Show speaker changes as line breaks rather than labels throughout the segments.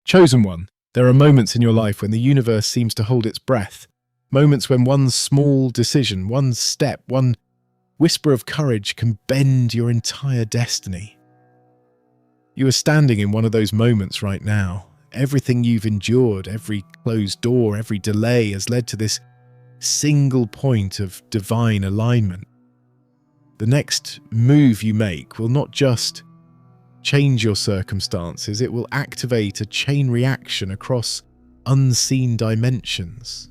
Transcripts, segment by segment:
Chosen one, there are moments in your life when the universe seems to hold its breath. Moments when one small decision, one step, one whisper of courage can bend your entire destiny. You are standing in one of those moments right now. Everything you've endured, every closed door, every delay has led to this single point of divine alignment. The next move you make will not just change your circumstances, it will activate a chain reaction across unseen dimensions.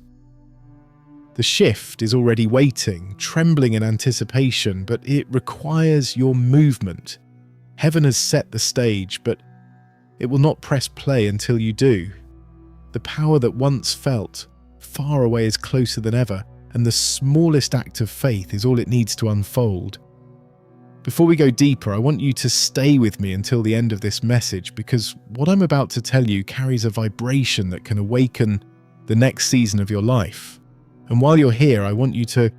The shift is already waiting, trembling in anticipation, but it requires your movement. Heaven has set the stage, but it will not press play until you do. The power that once felt far away is closer than ever, and the smallest act of faith is all it needs to unfold. Before we go deeper, I want you to stay with me until the end of this message, because what I'm about to tell you carries a vibration that can awaken the next season of your life. And while you're here, I want you to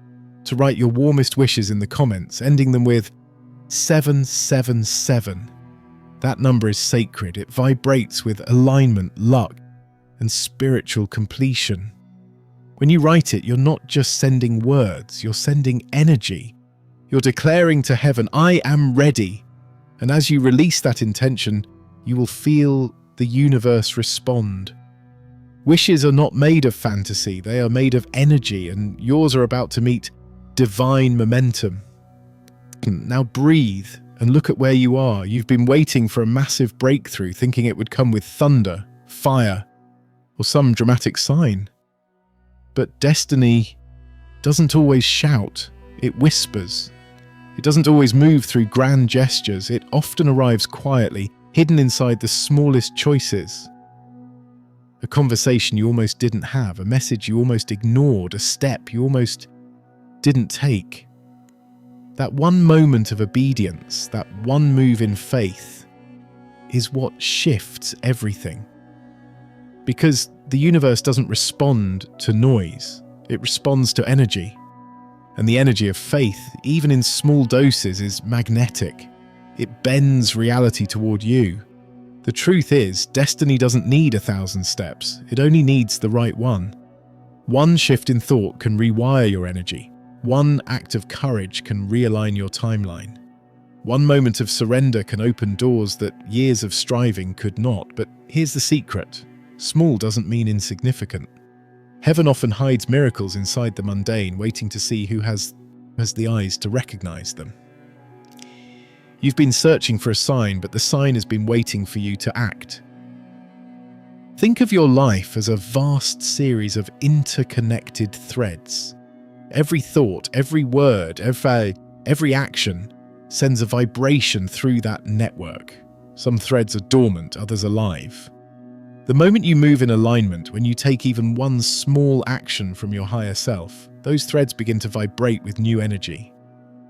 write your warmest wishes in the comments, ending them with 777. That number is sacred. It vibrates with alignment, luck, and spiritual completion. When you write it, you're not just sending words, you're sending energy. You're declaring to heaven, I am ready. And as you release that intention, you will feel the universe respond. Wishes are not made of fantasy, they are made of energy, and yours are about to meet divine momentum. Now breathe and look at where you are. You've been waiting for a massive breakthrough, thinking it would come with thunder, fire, or some dramatic sign. But destiny doesn't always shout, it whispers. It doesn't always move through grand gestures, it often arrives quietly, hidden inside the smallest choices. A conversation you almost didn't have, a message you almost ignored, a step you almost didn't take. That one moment of obedience, that one move in faith, is what shifts everything. Because the universe doesn't respond to noise, it responds to energy. And the energy of faith, even in small doses, is magnetic. It bends reality toward you. The truth is, destiny doesn't need 1,000 steps, it only needs the right one. One shift in thought can rewire your energy. One act of courage can realign your timeline. One moment of surrender can open doors that years of striving could not. But here's the secret. Small doesn't mean insignificant. Heaven often hides miracles inside the mundane, waiting to see who has the eyes to recognize them. You've been searching for a sign, but the sign has been waiting for you to act. Think of your life as a vast series of interconnected threads. Every thought, every word, every action sends a vibration through that network. Some threads are dormant, others alive. The moment you move in alignment, when you take even one small action from your higher self, those threads begin to vibrate with new energy.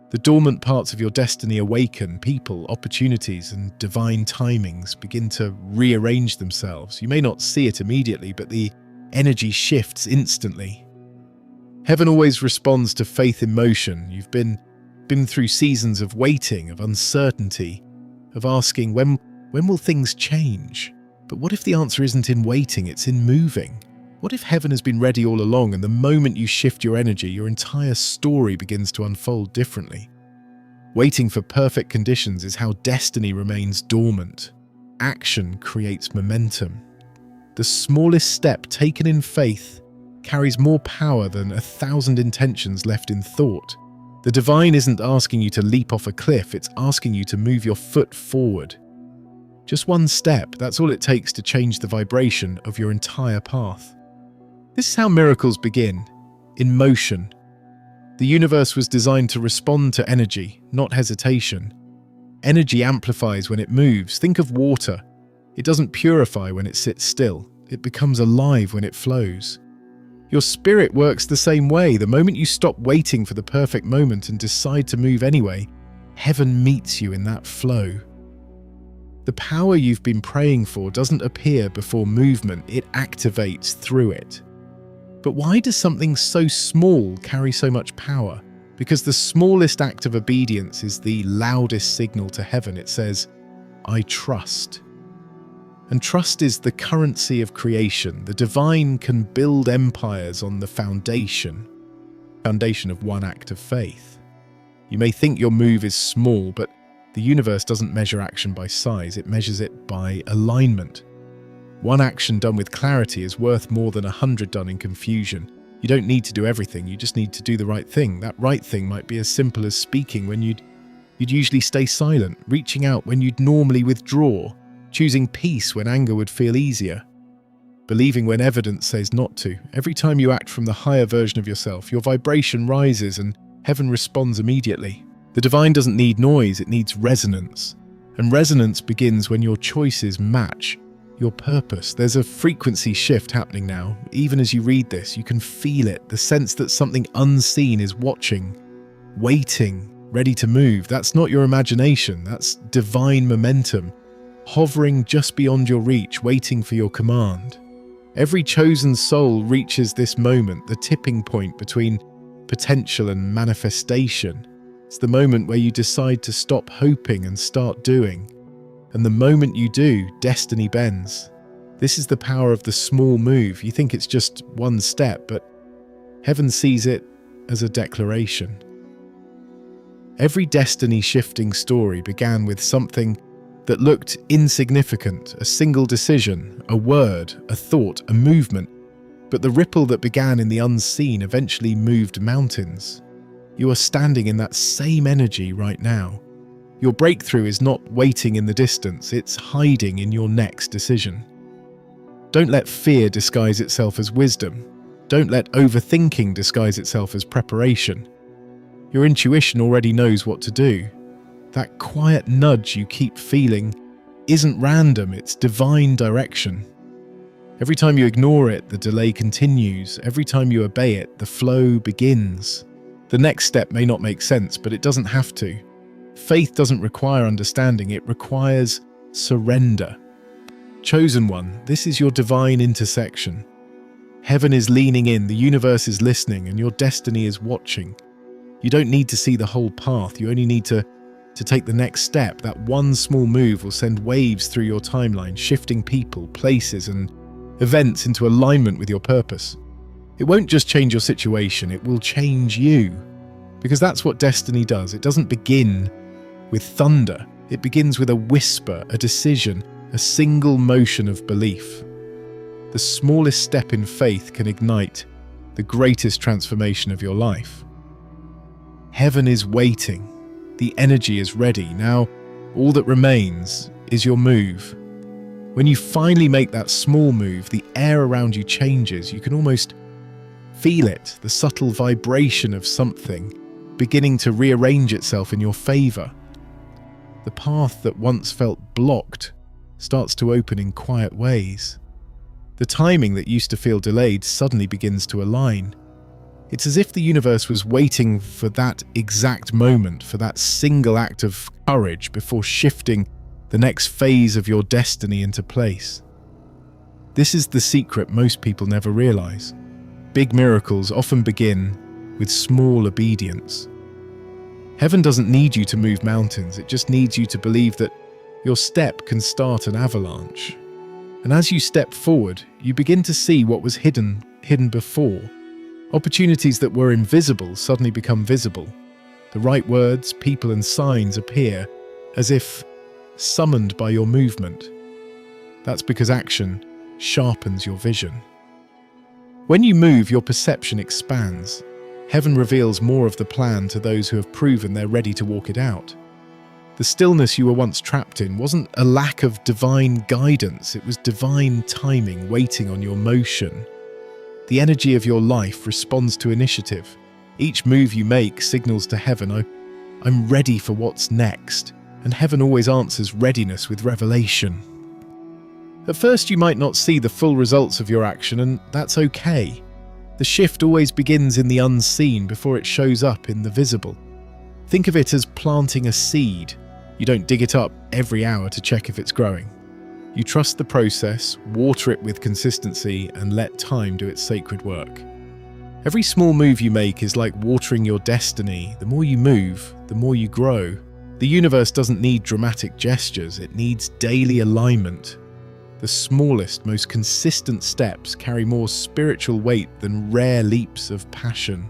The dormant parts of your destiny awaken, people, opportunities, and divine timings begin to rearrange themselves. You may not see it immediately, but the energy shifts instantly. Heaven always responds to faith in motion. You've been through seasons of waiting, of uncertainty, of asking, when will things change? But what if the answer isn't in waiting, it's in moving? What if heaven has been ready all along, and the moment you shift your energy, your entire story begins to unfold differently? Waiting for perfect conditions is how destiny remains dormant. Action creates momentum. The smallest step taken in faith carries more power than 1,000 intentions left in thought. The divine isn't asking you to leap off a cliff, it's asking you to move your foot forward. Just one step, that's all it takes to change the vibration of your entire path. This is how miracles begin, in motion. The universe was designed to respond to energy, not hesitation. Energy amplifies when it moves. Think of water. It doesn't purify when it sits still. It becomes alive when it flows. Your spirit works the same way. The moment you stop waiting for the perfect moment and decide to move anyway, heaven meets you in that flow. The power you've been praying for doesn't appear before movement, it activates through it. But why does something so small carry so much power? Because the smallest act of obedience is the loudest signal to heaven. It says, I trust. And trust is the currency of creation. The divine can build empires on the foundation of one act of faith. You may think your move is small, but the universe doesn't measure action by size, it measures it by alignment. One action done with clarity is worth more than 100 done in confusion. You don't need to do everything, you just need to do the right thing. That right thing might be as simple as speaking when you'd usually stay silent, reaching out when you'd normally withdraw, choosing peace when anger would feel easier, believing when evidence says not to. Every time you act from the higher version of yourself, your vibration rises and heaven responds immediately. The divine doesn't need noise, it needs resonance. And resonance begins when your choices match your purpose. There's a frequency shift happening now. Even as you read this, you can feel it, the sense that something unseen is watching, waiting, ready to move. That's not your imagination, that's divine momentum, hovering just beyond your reach, waiting for your command. Every chosen soul reaches this moment, the tipping point between potential and manifestation. It's the moment where you decide to stop hoping and start doing. And the moment you do, destiny bends. This is the power of the small move. You think it's just one step, but heaven sees it as a declaration. Every destiny-shifting story began with something that looked insignificant, a single decision, a word, a thought, a movement. But the ripple that began in the unseen eventually moved mountains. You are standing in that same energy right now. Your breakthrough is not waiting in the distance, it's hiding in your next decision. Don't let fear disguise itself as wisdom. Don't let overthinking disguise itself as preparation. Your intuition already knows what to do. That quiet nudge you keep feeling isn't random, it's divine direction. Every time you ignore it, the delay continues. Every time you obey it, the flow begins. The next step may not make sense, but it doesn't have to. Faith doesn't require understanding, it requires surrender. Chosen one, this is your divine intersection. Heaven is leaning in, the universe is listening, and your destiny is watching. You don't need to see the whole path, you only need to take the next step. That one small move will send waves through your timeline, shifting people, places, and events into alignment with your purpose. It won't just change your situation, it will change you. Because that's what destiny does. It doesn't begin with thunder. It begins with a whisper, a decision, a single motion of belief. The smallest step in faith can ignite the greatest transformation of your life. Heaven is waiting. The energy is ready. Now, all that remains is your move. When you finally make that small move, the air around you changes. You can almost feel it, the subtle vibration of something beginning to rearrange itself in your favor. The path that once felt blocked starts to open in quiet ways. The timing that used to feel delayed suddenly begins to align. It's as if the universe was waiting for that exact moment, for that single act of courage before shifting the next phase of your destiny into place. This is the secret most people never realize. Big miracles often begin with small obedience. Heaven doesn't need you to move mountains, it just needs you to believe that your step can start an avalanche. And as you step forward, you begin to see what was hidden before. Opportunities that were invisible suddenly become visible. The right words, people, and signs appear as if summoned by your movement. That's because action sharpens your vision. When you move, your perception expands. Heaven reveals more of the plan to those who have proven they're ready to walk it out. The stillness you were once trapped in wasn't a lack of divine guidance, it was divine timing waiting on your motion. The energy of your life responds to initiative. Each move you make signals to heaven, I'm ready for what's next. And heaven always answers readiness with revelation. At first you might not see the full results of your action, and that's okay. The shift always begins in the unseen before it shows up in the visible. Think of it as planting a seed. You don't dig it up every hour to check if it's growing. You trust the process, water it with consistency, and let time do its sacred work. Every small move you make is like watering your destiny. The more you move, the more you grow. The universe doesn't need dramatic gestures, it needs daily alignment. The smallest, most consistent steps carry more spiritual weight than rare leaps of passion.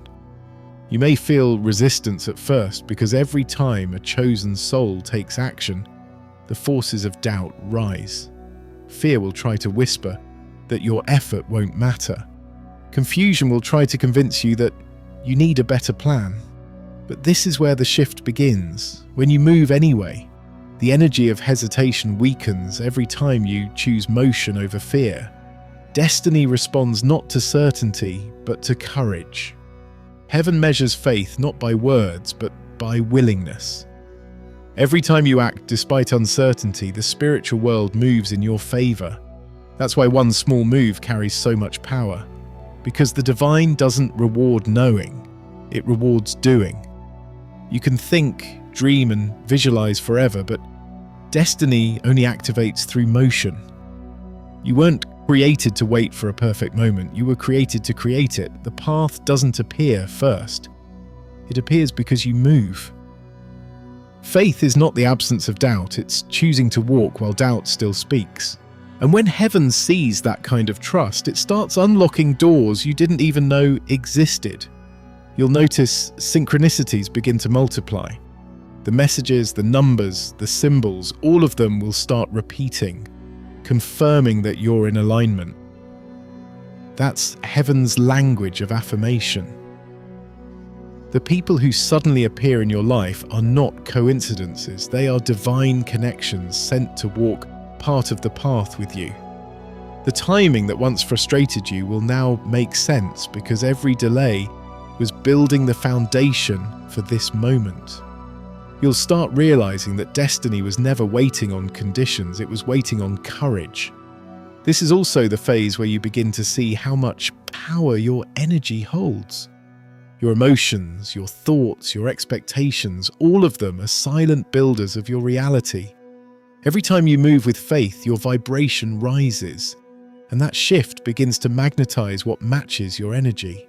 You may feel resistance at first because every time a chosen soul takes action, the forces of doubt rise. Fear will try to whisper that your effort won't matter. Confusion will try to convince you that you need a better plan. But this is where the shift begins. When you move anyway, the energy of hesitation weakens every time you choose motion over fear. Destiny responds not to certainty, but to courage. Heaven measures faith not by words, but by willingness. Every time you act despite uncertainty, the spiritual world moves in your favor. That's why one small move carries so much power. Because the divine doesn't reward knowing, it rewards doing. You can think, dream, and visualize forever, but destiny only activates through motion. You weren't created to wait for a perfect moment. You were created to create it. The path doesn't appear first. It appears because you move. Faith is not the absence of doubt. It's choosing to walk while doubt still speaks. And when heaven sees that kind of trust, it starts unlocking doors you didn't even know existed. You'll notice synchronicities begin to multiply. The messages, the numbers, the symbols, all of them will start repeating, confirming that you're in alignment. That's heaven's language of affirmation. The people who suddenly appear in your life are not coincidences. They are divine connections sent to walk part of the path with you. The timing that once frustrated you will now make sense because every delay was building the foundation for this moment. You'll start realizing that destiny was never waiting on conditions, it was waiting on courage. This is also the phase where you begin to see how much power your energy holds. Your emotions, your thoughts, your expectations, all of them are silent builders of your reality. Every time you move with faith, your vibration rises, and that shift begins to magnetize what matches your energy.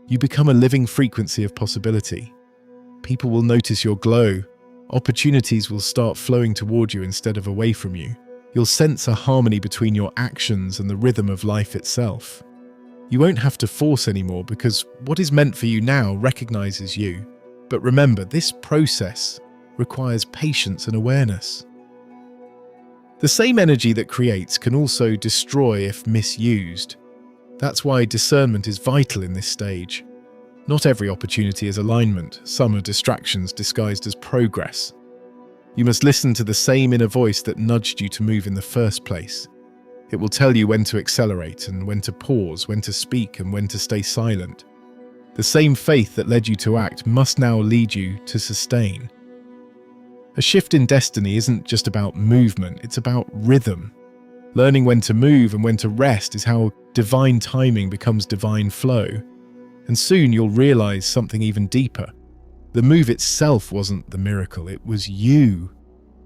You become a living frequency of possibility. People will notice your glow. Opportunities will start flowing toward you instead of away from you. You'll sense a harmony between your actions and the rhythm of life itself. You won't have to force anymore because what is meant for you now recognizes you. But remember, this process requires patience and awareness. The same energy that creates can also destroy if misused. That's why discernment is vital in this stage. Not every opportunity is alignment. Some are distractions disguised as progress. You must listen to the same inner voice that nudged you to move in the first place. It will tell you when to accelerate and when to pause, when to speak and when to stay silent. The same faith that led you to act must now lead you to sustain. A shift in destiny isn't just about movement, it's about rhythm. Learning when to move and when to rest is how divine timing becomes divine flow. And soon you'll realize something even deeper. The move itself wasn't the miracle, it was you.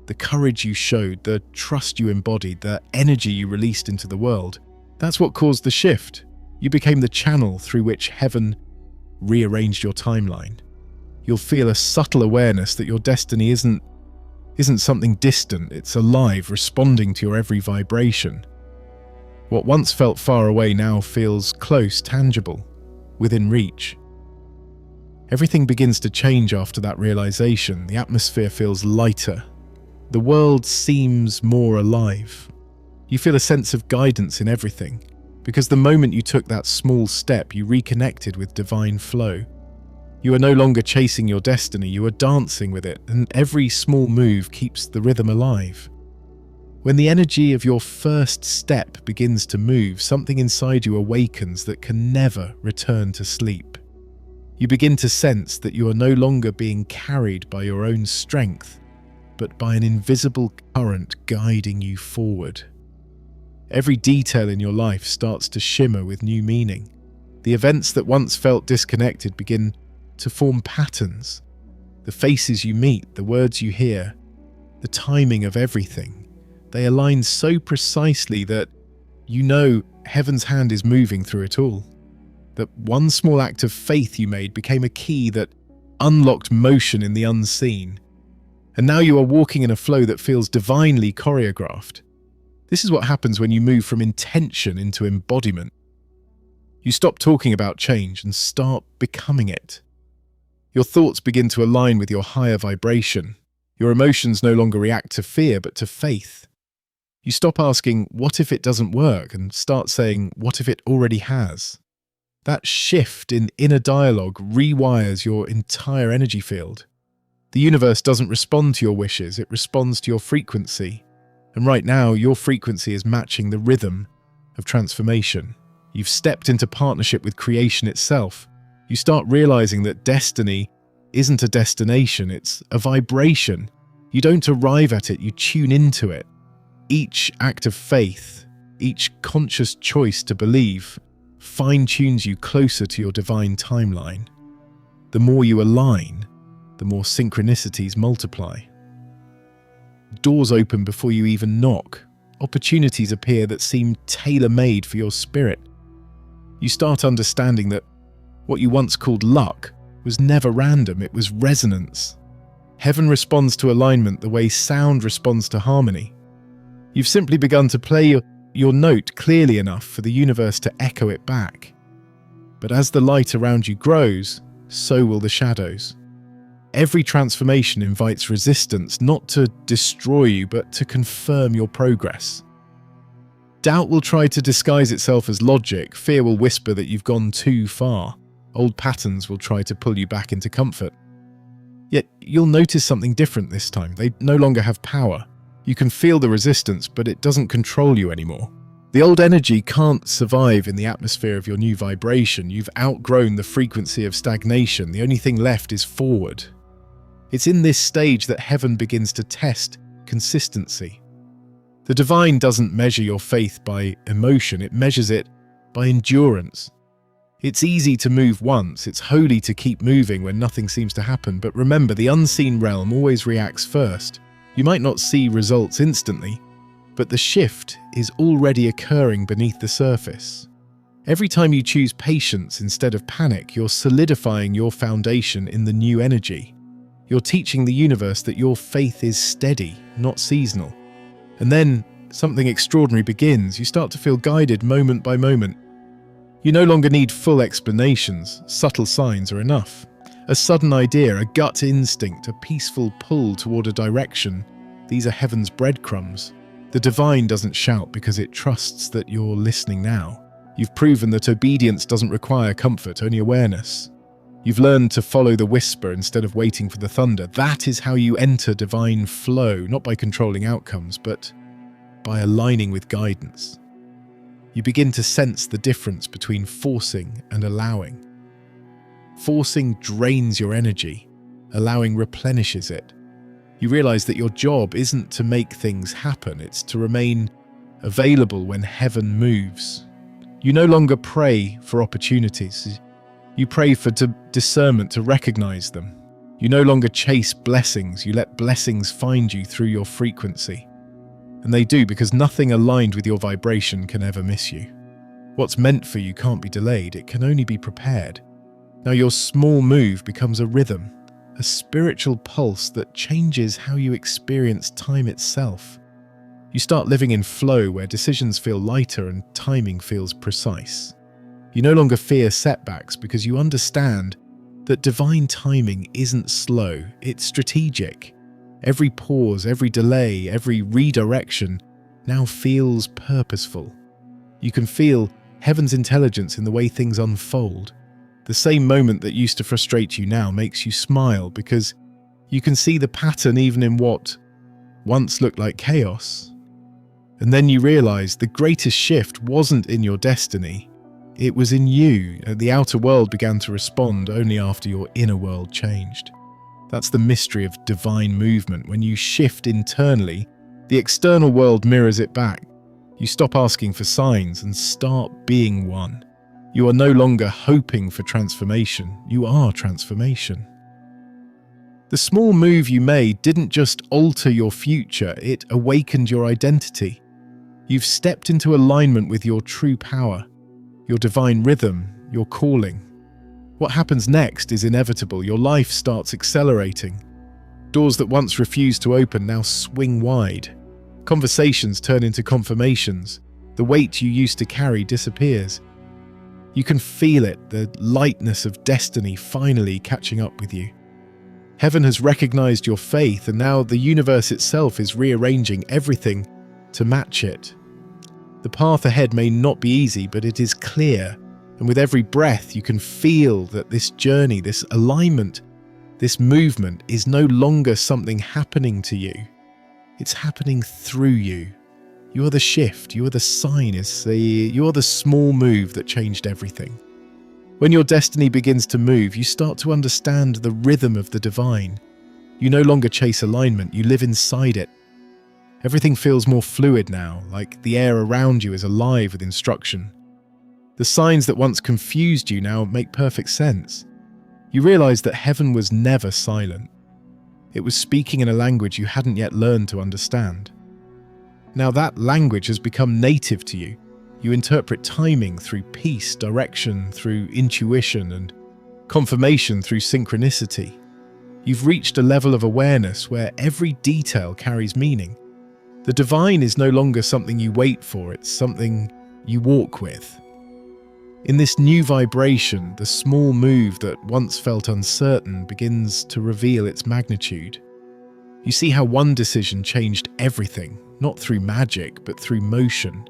The courage you showed, the trust you embodied, the energy you released into the world. That's what caused the shift. You became the channel through which heaven rearranged your timeline. You'll feel a subtle awareness that your destiny isn't something distant, it's alive, responding to your every vibration. What once felt far away now feels close, tangible, within reach. Everything begins to change after that realization. The atmosphere feels lighter. The world seems more alive. You feel a sense of guidance in everything, because the moment you took that small step, you reconnected with divine flow. You are no longer chasing your destiny, you are dancing with it, and every small move keeps the rhythm alive. When the energy of your first step begins to move, something inside you awakens that can never return to sleep. You begin to sense that you are no longer being carried by your own strength, but by an invisible current guiding you forward. Every detail in your life starts to shimmer with new meaning. The events that once felt disconnected begin to form patterns. The faces you meet, the words you hear, the timing of everything. They align so precisely that you know heaven's hand is moving through it all. That one small act of faith you made became a key that unlocked motion in the unseen. And now you are walking in a flow that feels divinely choreographed. This is what happens when you move from intention into embodiment. You stop talking about change and start becoming it. Your thoughts begin to align with your higher vibration. Your emotions no longer react to fear, but to faith. You stop asking, what if it doesn't work, and start saying, what if it already has? That shift in inner dialogue rewires your entire energy field. The universe doesn't respond to your wishes, it responds to your frequency. And right now, your frequency is matching the rhythm of transformation. You've stepped into partnership with creation itself. You start realizing that destiny isn't a destination, it's a vibration. You don't arrive at it, you tune into it. Each act of faith, each conscious choice to believe, fine-tunes you closer to your divine timeline. The more you align, the more synchronicities multiply. Doors open before you even knock. Opportunities appear that seem tailor-made for your spirit. You start understanding that what you once called luck was never random, it was resonance. Heaven responds to alignment the way sound responds to harmony. You've simply begun to play your note clearly enough for the universe to echo it back. But as the light around you grows, so will the shadows. Every transformation invites resistance, not to destroy you, but to confirm your progress. Doubt will try to disguise itself as logic, fear will whisper that you've gone too far, old patterns will try to pull you back into comfort. Yet you'll notice something different this time. They no longer have power. You can feel the resistance, but it doesn't control you anymore. The old energy can't survive in the atmosphere of your new vibration. You've outgrown the frequency of stagnation. The only thing left is forward. It's in this stage that heaven begins to test consistency. The divine doesn't measure your faith by emotion, it measures it by endurance. It's easy to move once, it's holy to keep moving when nothing seems to happen, but remember, the unseen realm always reacts first. You might not see results instantly, but the shift is already occurring beneath the surface. Every time you choose patience instead of panic, you're solidifying your foundation in the new energy. You're teaching the universe that your faith is steady, not seasonal. And then something extraordinary begins. You start to feel guided moment by moment. You no longer need full explanations. Subtle signs are enough. A sudden idea, a gut instinct, a peaceful pull toward a direction. These are heaven's breadcrumbs. The divine doesn't shout because it trusts that you're listening now. You've proven that obedience doesn't require comfort, only awareness. You've learned to follow the whisper instead of waiting for the thunder. That is how you enter divine flow, not by controlling outcomes, but by aligning with guidance. You begin to sense the difference between forcing and allowing. Forcing drains your energy, allowing replenishes it. You realize that your job isn't to make things happen, it's to remain available when heaven moves. You no longer pray for opportunities. You pray for discernment to recognize them. You no longer chase blessings, you let blessings find you through your frequency. And they do, because nothing aligned with your vibration can ever miss you. What's meant for you can't be delayed, it can only be prepared. Now your small move becomes a rhythm, a spiritual pulse that changes how you experience time itself. You start living in flow where decisions feel lighter and timing feels precise. You no longer fear setbacks because you understand that divine timing isn't slow, it's strategic. Every pause, every delay, every redirection now feels purposeful. You can feel heaven's intelligence in the way things unfold. The same moment that used to frustrate you now makes you smile because you can see the pattern even in what once looked like chaos. And then you realize the greatest shift wasn't in your destiny, it was in you. The outer world began to respond only after your inner world changed. That's the mystery of divine movement. When you shift internally, the external world mirrors it back. You stop asking for signs and start being one. You are no longer hoping for transformation, you are transformation. The small move you made didn't just alter your future, it awakened your identity. You've stepped into alignment with your true power, your divine rhythm, your calling. What happens next is inevitable. Your life starts accelerating. Doors that once refused to open now swing wide. Conversations turn into confirmations. The weight you used to carry disappears. You can feel it, the lightness of destiny finally catching up with you. Heaven has recognized your faith, and now the universe itself is rearranging everything to match it. The path ahead may not be easy, but it is clear, and with every breath you can feel that this journey, this alignment, this movement is no longer something happening to you. It's happening through you. You are the shift, you are the sign, you are the small move that changed everything. When your destiny begins to move, you start to understand the rhythm of the divine. You no longer chase alignment, you live inside it. Everything feels more fluid now, like the air around you is alive with instruction. The signs that once confused you now make perfect sense. You realize that heaven was never silent. It was speaking in a language you hadn't yet learned to understand. Now that language has become native to you. You interpret timing through peace, direction through intuition, and confirmation through synchronicity. You've reached a level of awareness where every detail carries meaning. The divine is no longer something you wait for, it's something you walk with. In this new vibration, the small move that once felt uncertain begins to reveal its magnitude. You see how one decision changed everything, not through magic, but through motion.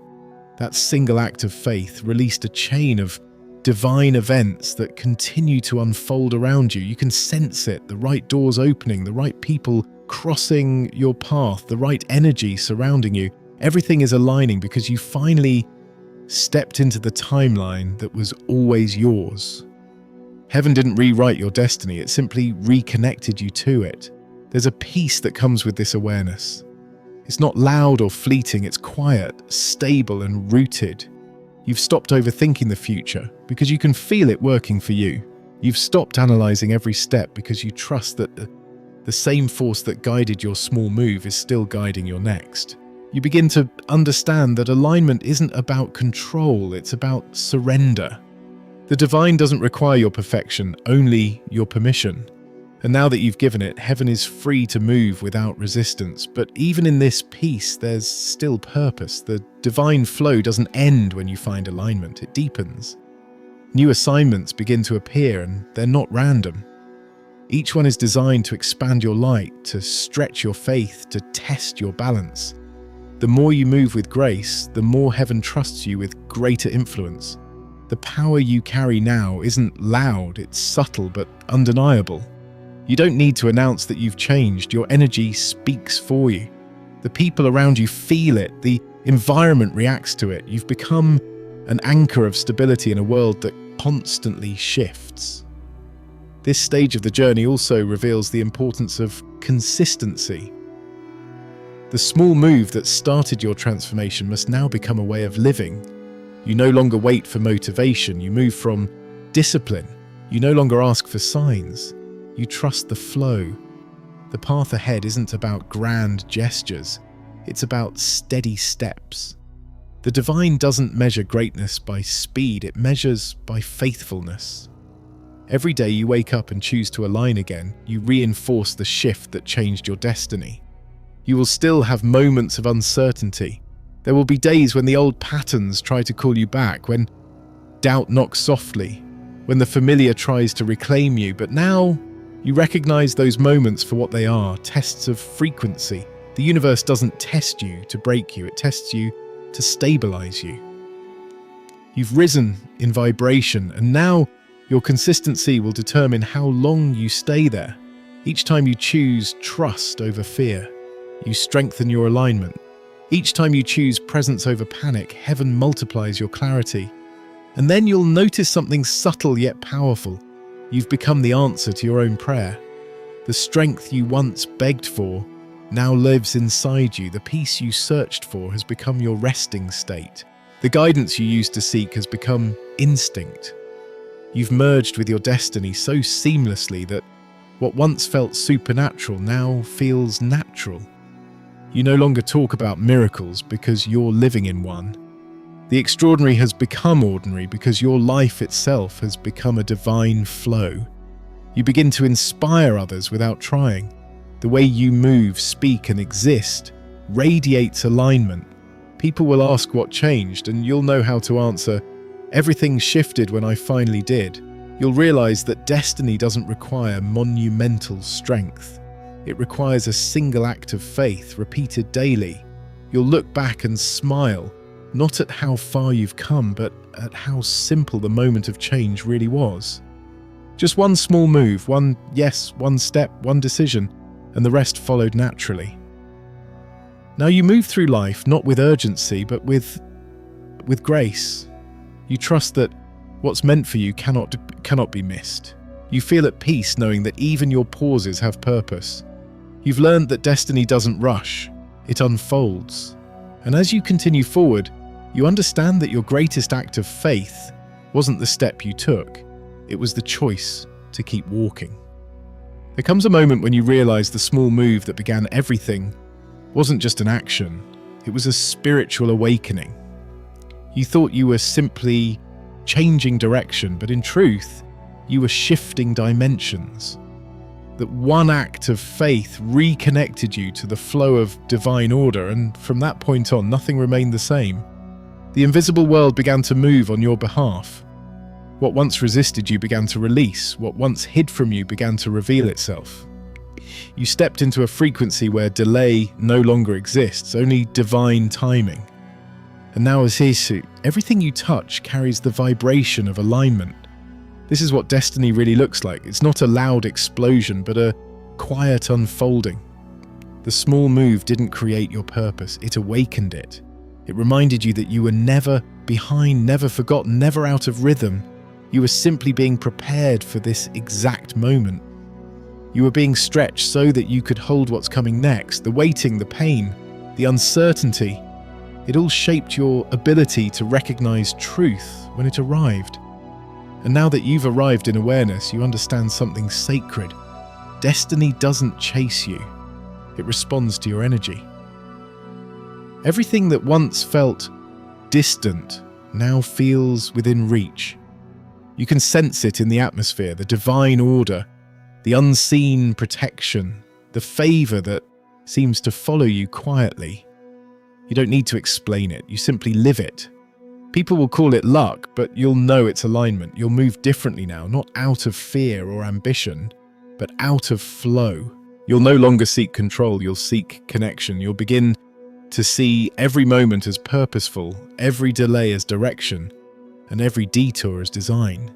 That single act of faith released a chain of divine events that continue to unfold around you. You can sense it, the right doors opening, the right people crossing your path, the right energy surrounding you. Everything is aligning because you finally stepped into the timeline that was always yours. Heaven didn't rewrite your destiny, it simply reconnected you to it. There's a peace that comes with this awareness. It's not loud or fleeting, it's quiet, stable and rooted. You've stopped overthinking the future because you can feel it working for you. You've stopped analyzing every step because you trust that the same force that guided your small move is still guiding your next. You begin to understand that alignment isn't about control, it's about surrender. The divine doesn't require your perfection, only your permission. And now that you've given it, heaven is free to move without resistance. But even in this peace, there's still purpose. The divine flow doesn't end when you find alignment, it deepens. New assignments begin to appear, and they're not random. Each one is designed to expand your light, to stretch your faith, to test your balance. The more you move with grace, the more heaven trusts you with greater influence. The power you carry now isn't loud, it's subtle but undeniable. You don't need to announce that you've changed, your energy speaks for you. The people around you feel it, the environment reacts to it. You've become an anchor of stability in a world that constantly shifts. This stage of the journey also reveals the importance of consistency. The small move that started your transformation must now become a way of living. You no longer wait for motivation, you move from discipline. You no longer ask for signs. You trust the flow. The path ahead isn't about grand gestures, it's about steady steps. The divine doesn't measure greatness by speed, it measures by faithfulness. Every day you wake up and choose to align again, you reinforce the shift that changed your destiny. You will still have moments of uncertainty. There will be days when the old patterns try to call you back, when doubt knocks softly, when the familiar tries to reclaim you, but now you recognize those moments for what they are, tests of frequency. The universe doesn't test you to break you, it tests you to stabilize you. You've risen in vibration, and now your consistency will determine how long you stay there. Each time you choose trust over fear, you strengthen your alignment. Each time you choose presence over panic, heaven multiplies your clarity. And then you'll notice something subtle yet powerful. You've become the answer to your own prayer. The strength you once begged for now lives inside you. The peace you searched for has become your resting state. The guidance you used to seek has become instinct. You've merged with your destiny so seamlessly that what once felt supernatural now feels natural. You no longer talk about miracles because you're living in one. The extraordinary has become ordinary because your life itself has become a divine flow. You begin to inspire others without trying. The way you move, speak, and exist radiates alignment. People will ask what changed, and you'll know how to answer, "Everything shifted when I finally did." You'll realize that destiny doesn't require monumental strength. It requires a single act of faith repeated daily. You'll look back and smile, not at how far you've come, but at how simple the moment of change really was. Just one small move, one step, one decision, and the rest followed naturally. Now you move through life not with urgency, but with grace. You trust that what's meant for you cannot be missed. You feel at peace knowing that even your pauses have purpose. You've learned that destiny doesn't rush, it unfolds. And as you continue forward, you understand that your greatest act of faith wasn't the step you took, it was the choice to keep walking. There comes a moment when you realize the small move that began everything wasn't just an action, it was a spiritual awakening. You thought you were simply changing direction, but in truth, you were shifting dimensions. That one act of faith reconnected you to the flow of divine order, and from that point on, nothing remained the same. The invisible world began to move on your behalf. What once resisted you began to release. What once hid from you began to reveal itself. You stepped into a frequency where delay no longer exists, only divine timing. And now as Jesu, everything you touch carries the vibration of alignment. This is what destiny really looks like. It's not a loud explosion, but a quiet unfolding. The small move didn't create your purpose, it awakened it. It reminded you that you were never behind, never forgotten, never out of rhythm. You were simply being prepared for this exact moment. You were being stretched so that you could hold what's coming next. The waiting, the pain, the uncertainty. It all shaped your ability to recognize truth when it arrived. And now that you've arrived in awareness, you understand something sacred. Destiny doesn't chase you. It responds to your energy. Everything that once felt distant now feels within reach. You can sense it in the atmosphere, the divine order, the unseen protection, the favor that seems to follow you quietly. You don't need to explain it, you simply live it. People will call it luck, but you'll know it's alignment. You'll move differently now, not out of fear or ambition, but out of flow. You'll no longer seek control, you'll seek connection. You'll begin to see every moment as purposeful, every delay as direction, and every detour as design.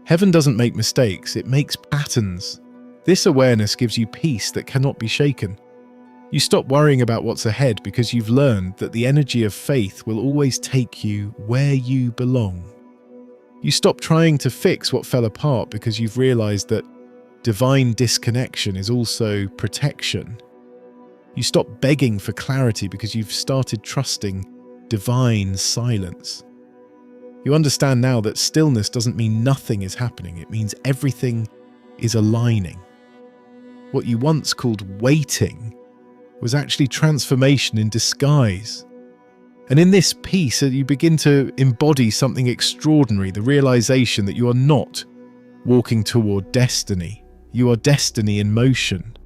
Heaven doesn't make mistakes, it makes patterns. This awareness gives you peace that cannot be shaken. You stop worrying about what's ahead because you've learned that the energy of faith will always take you where you belong. You stop trying to fix what fell apart because you've realized that divine disconnection is also protection. You stop begging for clarity because you've started trusting divine silence. You understand now that stillness doesn't mean nothing is happening, it means everything is aligning. What you once called waiting was actually transformation in disguise. And in this peace, you begin to embody something extraordinary, the realization that you are not walking toward destiny. You are destiny in motion.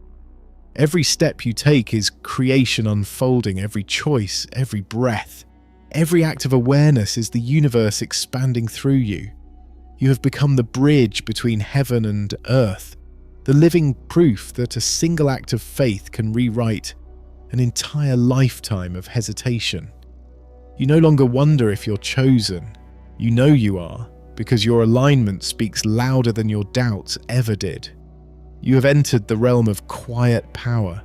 Every step you take is creation unfolding, every choice, every breath, every act of awareness is the universe expanding through you. You have become the bridge between heaven and earth, the living proof that a single act of faith can rewrite an entire lifetime of hesitation. You no longer wonder if you're chosen. You know you are, because your alignment speaks louder than your doubts ever did. You have entered the realm of quiet power.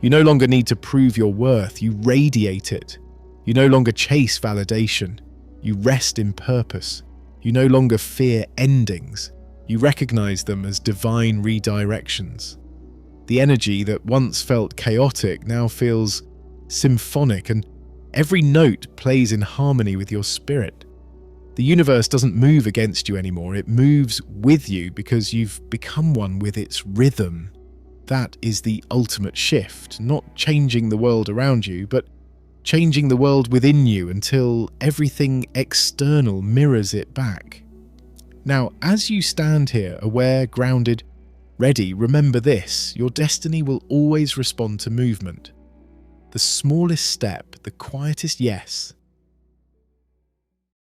You no longer need to prove your worth, you radiate it. You no longer chase validation, you rest in purpose. You no longer fear endings, you recognize them as divine redirections. The energy that once felt chaotic now feels symphonic, and every note plays in harmony with your spirit. The universe doesn't move against you anymore, it moves with you because you've become one with its rhythm. That is the ultimate shift, not changing the world around you, but changing the world within you until everything external mirrors it back. Now, as you stand here, aware, grounded, ready, remember this: your destiny will always respond to movement. The smallest step, the quietest yes,